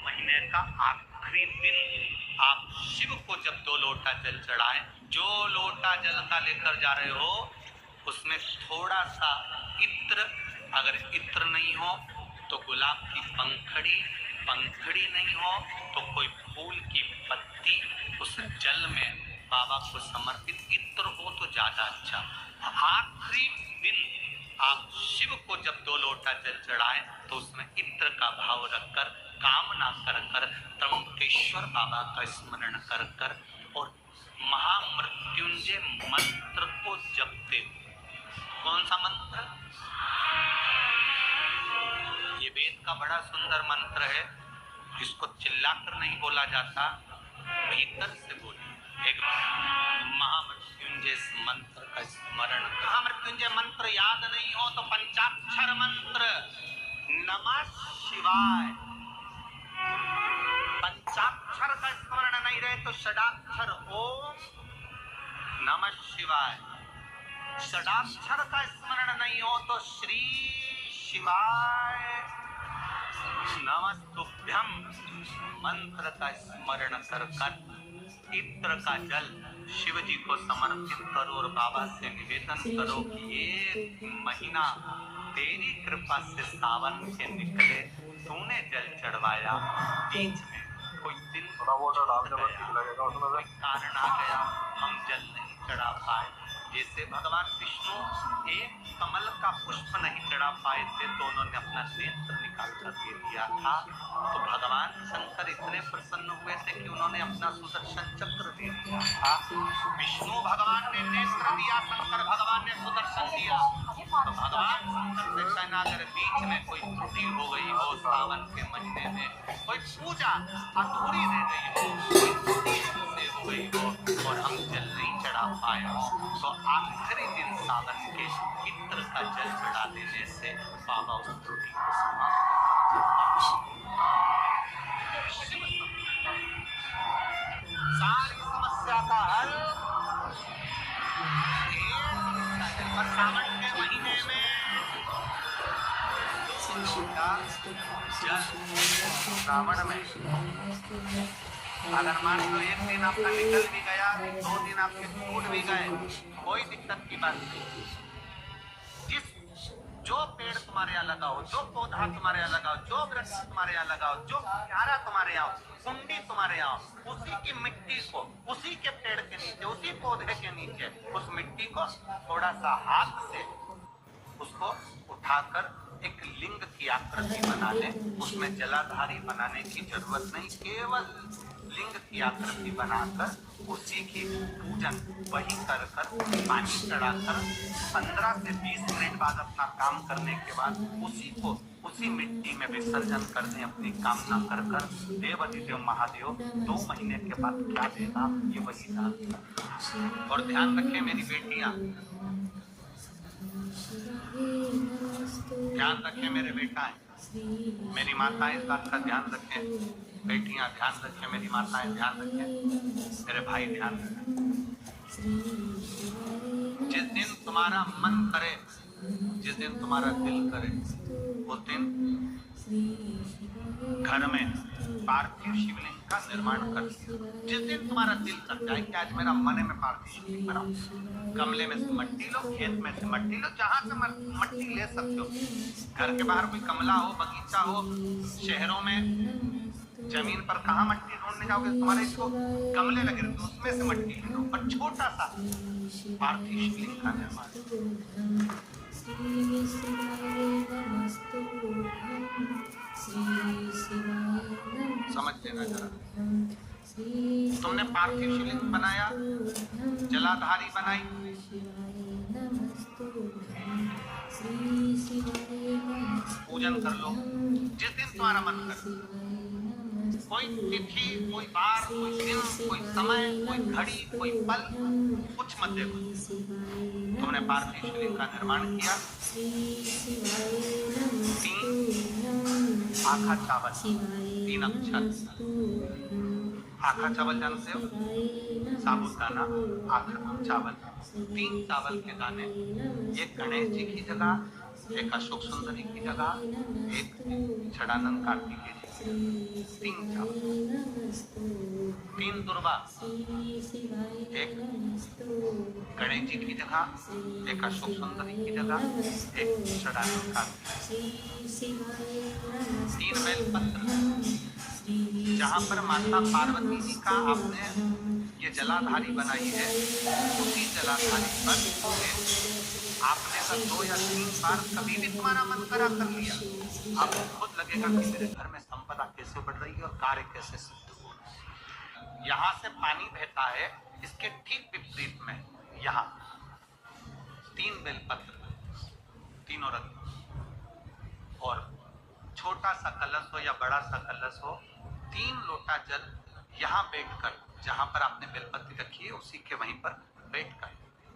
महीने का आखिरी दिन आप शिव को जब 2 लोटा जल चढ़ाएं, जो लोटा जल का लेकर जा रहे हो उसमें थोड़ा सा इत्र, अगर इत्र नहीं हो तो गुलाब की पंखड़ी, पंखड़ी नहीं हो तो कोई फूल की पत्ती उस जल में बाबा को समर्पित, इत्र हो तो ज्यादा अच्छा। आखिरी दिन आप शिव को जब 2 लोटा जल चढ़ाएं तो उसमें इत्र का भाव रखकर, कामना कर कर, त्र्यंबकेश्वर बाबा का स्मरण कर कर और महामृत्युंजय मंत्र को जपते। कौन सा मंत्र? ये वेद का बड़ा सुंदर मंत्र है, जिसको चिल्लाकर नहीं बोला जाता, भीतर से बोलिए। एक महामृत्युंजय मंत्र का स्मरण। महामृत्युंजय मंत्र याद नहीं हो तो पंचाक्षर मंत्र नमः शिवाय, पंचाक्षर का स्मरण नहीं रहे तो षडाक्षर ओम नमः शिवाय, षडाक्षर का स्मरण नहीं हो तो श्री शिवाय नमस्तुभ्यम मंत्र का स्मरण कर कर इत्र का जल शिव जी को समर्पित करो और बाबा से निवेदन करो कि एक महीना तेरी कृपा से सावन के निकले, तूने जल चढ़वाया, बीच में कोई दिन कोई कारण आ गया, हम जल नहीं चढ़ा पाए। जैसे भगवान विष्णु एक कमल का पुष्प नहीं चढ़ा पाए थे तो उन्होंने अपना नेत्र निकाल कर दे दिया था, तो भगवान शंकर इतने प्रसन्न हुए थे कि उन्होंने अपना सुदर्शन चक्र दे दिया था। विष्णु भगवान ने नेत्र दिया, शंकर भगवान ने सुदर्शन दिया। तो भगवान शंकर से कहना, अगर बीच में कोई त्रुटि हो गई हो सावन के महीने में, कोई पूजा अधूरी रह गई हो, कोई त्रुटि हमसे हो गई हो और हम जल नहीं चढ़ा पाए हो, तो आखिरी दिन सावन के इत्र का जल चढ़ा देने से बाबा उस त्रुटि को समाप्त कर सारी समस्या का हल। और सावन के महीने में श्रावण में अगर मान लो एक दिन आपका निकल भी गया, 2 दिन आपके टूट भी गए, कोई दिक्कत की बात नहीं। जो पेड़ तुम्हारे यहाँ लगाओ, जो पौधा तुम्हारे यहाँ लगाओ, जो वृक्ष तुम्हारे यहाँ लगाओ, जो प्यारा तुम्हारे यहाँ, कुंडी तुम्हारे यहाँ, उसी की मिट्टी को, उसी के पेड़ के नीचे, उसी पौधे के नीचे उस मिट्टी को थोड़ा सा हाथ से उसको उठाकर एक लिंग की आकृति बना ले। उसमें जलाधारी बनाने की जरूरत नहीं, केवल लिंग की आकृति बनाकर उसी की पूजन वही कर कर पानी चढ़ाकर 15 से 20 मिनट बाद अपना काम करने के बाद उसी को उसी मिट्टी में विसर्जन कर दें, अपनी कामना कर कर। देवाधिदेव महादेव 2 महीने के बाद क्या देगा ये वही जान। और ध्यान रखें मेरी बेटियां, ध्यान रखें मेरे बेटा, मेरी माताएं इस बात का ध्यान रखें, बेटियां ध्यान रखें, मेरी माताएं ध्यान रखें, मेरे भाई ध्यान रखें। जिस दिन तुम्हारा मन करे, जिस दिन तुम्हारा दिल करे, उस दिन घर में पार्थिव शिवलिंग का निर्माण कर। जिस दिन तुम्हारा दिल कर जाए कि आज मेरा मन में पार्थिव शिवलिंग बनाओ, गमले में से मट्टी लो, खेत में से मट्टी लो, जहां से मट्टी ले सकते हो। घर के बाहर कोई गमला हो, बगीचा हो, शहरों में जमीन पर कहाँ मट्टी ढूंढने जाओगे, तुम्हारे इसको गमले लगे रहते, उसमें से मट्टी ले लो और छोटा सा पार्थिव शिवलिंग का निर्माण। समझ लेना जरा, तुमने पार्थिव शिवलिंग बनाया, जलाधारी बनाई, पूजन कर लो जिस दिन तुम्हारा मन करे। कोई तिथि, कोई बार, कोई दिन, कोई समय, कोई घड़ी, कोई पल कुछ मत देखो। तुमने पार्थिव शिवलिंग का निर्माण किया, 3 आखा चावल, 3 अक्षर। आखा चावल जानते हो, साबुदाना, आखा चावल, 3 चावल के दाने। एक गणेश जी की जगह, एक अशोक सुंदरी की जगह, एक छड़ानंद कार्तिकेय जी तीन चावल, तीन दुर्वा, एक गणेश जी की जगह, एक अशोक सुंदरी की जगह, एक षडानंद, तीन बेलपत्र। जहाँ पर माता पार्वती जी का आपने ये जलाधारी बनाई है, उसी जलाधारी पर आपने अगर 2 या 3 बार कभी भी तुम्हारा मन करा कर लिया, आपको खुद लगेगा कि मेरे घर में संपदा कैसे बढ़ रही है और कार्य कैसे सिद्ध हो रहा है। यहाँ से पानी बहता है, इसके ठीक विपरीत में यहाँ 3 बेलपत्र, तीनों रत्न, और छोटा सा कलश हो या बड़ा सा कलश हो, 3 लोटा जल यहाँ बैठकर, जहाँ पर आपने बेलपत्री रखी है उसी के वहीं पर बैठकर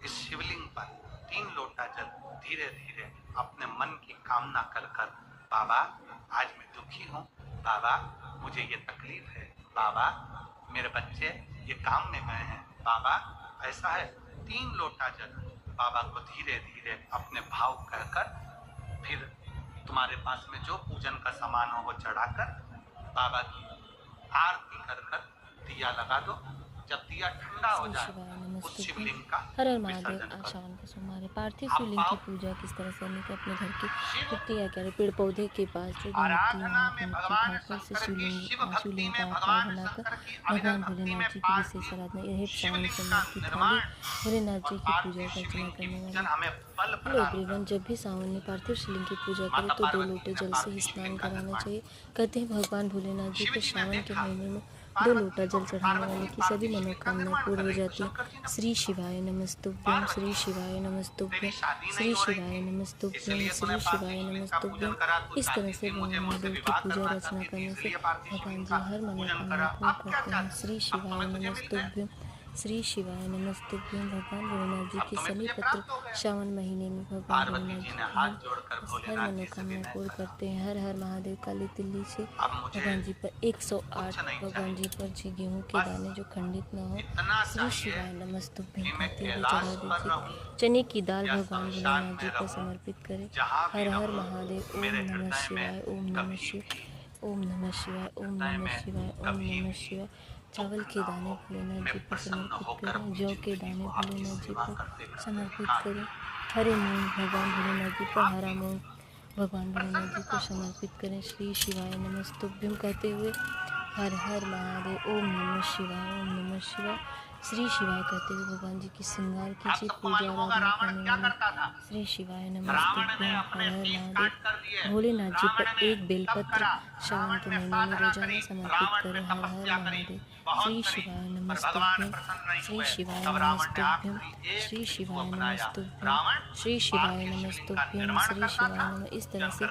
इस शिवलिंग पर 3 लोटा जल धीरे धीरे अपने मन की कामना कर कर, बाबा आज मैं दुखी हूँ, बाबा मुझे ये तकलीफ है, बाबा मेरे बच्चे ये काम में गए हैं, बाबा ऐसा है, 3 लोटा जल बाबा को धीरे धीरे अपने भाव कहकर, फिर तुम्हारे पास में जो पूजन का सामान हो वो चढ़ाकर बाबा की आरती कर कर दिया लगा दो। जब दिया ठंडा हो जाए उस शिवलिंग का हर हर महादेव। आज श्रावण का सोमवार है। पार्थिव शिवलिंग की पूजा किस तरह से करनी, अपने घर की मिट्टी या क्या पेड़ पौधे के पास जो भी मिट्टी उठाकर से शिवलिंग का आकार बनाकर भगवान भोलेनाथ जी की विशेष आराधना। यह श्रावण सोमवार की थाली भोलेनाथ जी की पूजा का अर्चना करने वाले। हेलो एवरीवन, जब भी सावन में पार्थिव शिवलिंग की पूजा करें तो 2 लोटे जल से ही स्नान कराना चाहिए। कहते हैं भगवान भोलेनाथ जी को श्रावण के महीने में 2 लोटा जल चढ़ाने वाले की सभी मनोकामनाएं पूर्ण हो जाती है। श्री शिवाय नमस्तुभ्यं, श्री शिवाय नमस्तुभ्यं, श्री शिवाय नमस्तुभ्यं, श्री शिवाय नमस्तुभ्यं। इस तरह से महादेव की पूजा अर्चना करने से भगवान जी हर मनोकामना पूर्ण करते हैं। श्री शिवाय नमस्तुभ्यं, श्री शिवाय नमस्तुभ्यं। भगवान भोलेनाथ जी के सभी पत्र श्रावण महीने में भगवान भोलेनाथ जी हर मनोकामना पूर्ण करते हैं। हर हर महादेव। काली तिल्ली से भगवान जी पर 108 भगवान जी पर जी गेहूँ के दाने जो खंडित न हो, श्री शिवाय नमस्तुभ्यं कहते हुए चढ़ा दीजिए। चने की दाल भगवान भोलेनाथ जी को समर्पित करें। हर हर महादेव। ओम नमः शिवाय, ओम नमः शिवाय, ओम नमः शिवाय, ओम नमः शिवाय, ओम नमः शिवाय। चावल के दाने भोलेनाथ जी पर समर्पित करें। जौ के दाने भोलेनाथ जी पर समर्पित करें। हरे मूंग भगवान भोलेनाथ जी पर, हरा मूंग भगवान भोलेनाथ जी को समर्पित करें। श्री शिवाय नमस्तुभ्यं कहते हुए हर हर महादेव। ओम नमः शिवाय, ओम नमः शिवाय, श्री शिवाय कहते हुए भगवान जी की श्रृंगार कीजिए, पूजा आराधना करने वाले। श्री शिवाय नमस्तुभ्यं। हर हर महादेव। भोलेनाथ जी पर 1 बेलपत्र श्रावण के महीने में रोजाना समर्पित करें। हर हर महादेव। श्री शिवाय नमस्तुभ्यं, श्री शिवाय नमस्तुभ्यं, श्री शिवाय नमस्तुभ्यं, श्री शिवाय नमस्तुभ्यं, श्री शिवाय नमः। इस तरह से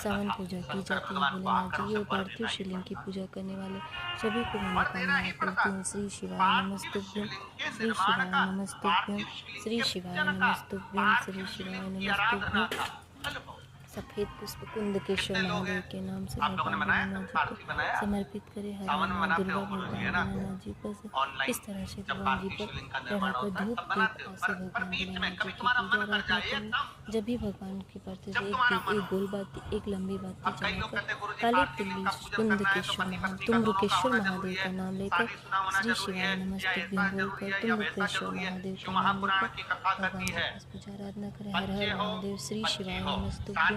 सावन पूजा की जाती है भोलेनाथ जी और पार्थिव शिवलिंग की पूजा करने वाले सभी को मनोकामनाएं पूर्ति हैं। श्री शिवाय नमस्तुभ्यं, श्री शिवाय नमस्तुभ्यं, श्री शिवाय नमस्तुभ्यं, श्री शिवाय नमस्तुभ्यं। सफेद पुष्प कुंदकेश्वर महादेव के नाम से भगवान भोलेनाथ जी को समर्पित करें। हर हर माँ दुर्गा भगवान भोलेनाथ जी पर इस तरह से भगवान जी पर चढ़ाकर धूप दीप से भगवान भोलेनाथ जी की पूजा आराधना करें। जब भी भगवान की प्रति एक गोल बाती, एक लंबी बाती चढ़ाकर काली तिल्ली कुंदकेश्वर तुम्रुकेश्वर महादेव का नाम लेकर श्री शिवाय नमस्तुभ्यं बोलकर तुम्रुकेश्वर महादेव का नाम लेकर भगवान जी की पूजा आराधना करें। हर हर महादेव। श्री शिवाय नमस्तुभ्यं,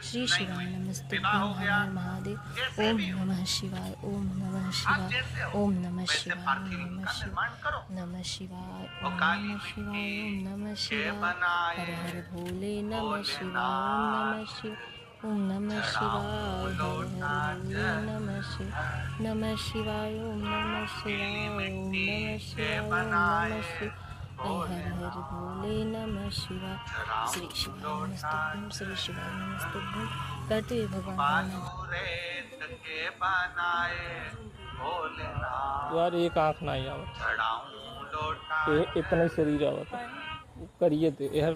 श्री शिवाय नमस्तुभ्यं। हर हर महादेव। ओम नमः शिवाय, ओम नमः शिवाय, ओम नमः शिवाय, नमः शिवाय, नमः शिवाय, ओम नमः शिवाय, ओम नमः शिवाय। हर हर भोले नमः शिवाय, ओम नमः शिवाय, ओम नमः शिवाय। हर हर भोले नमः शिवाय, नमः शिवाय, ओम नमः शिवाय, ओम नमः शिवाय, ओम नमः शिवाय। हर हर भोले नमः शिवाय। श्री शिवाय नमस्तुभ्यं, श्री शिवाय नमस्तुभ्यं करते हुए भगवान यार एक आँख नहीं आवत, इतना ही शरीर आवत करिए थे यार।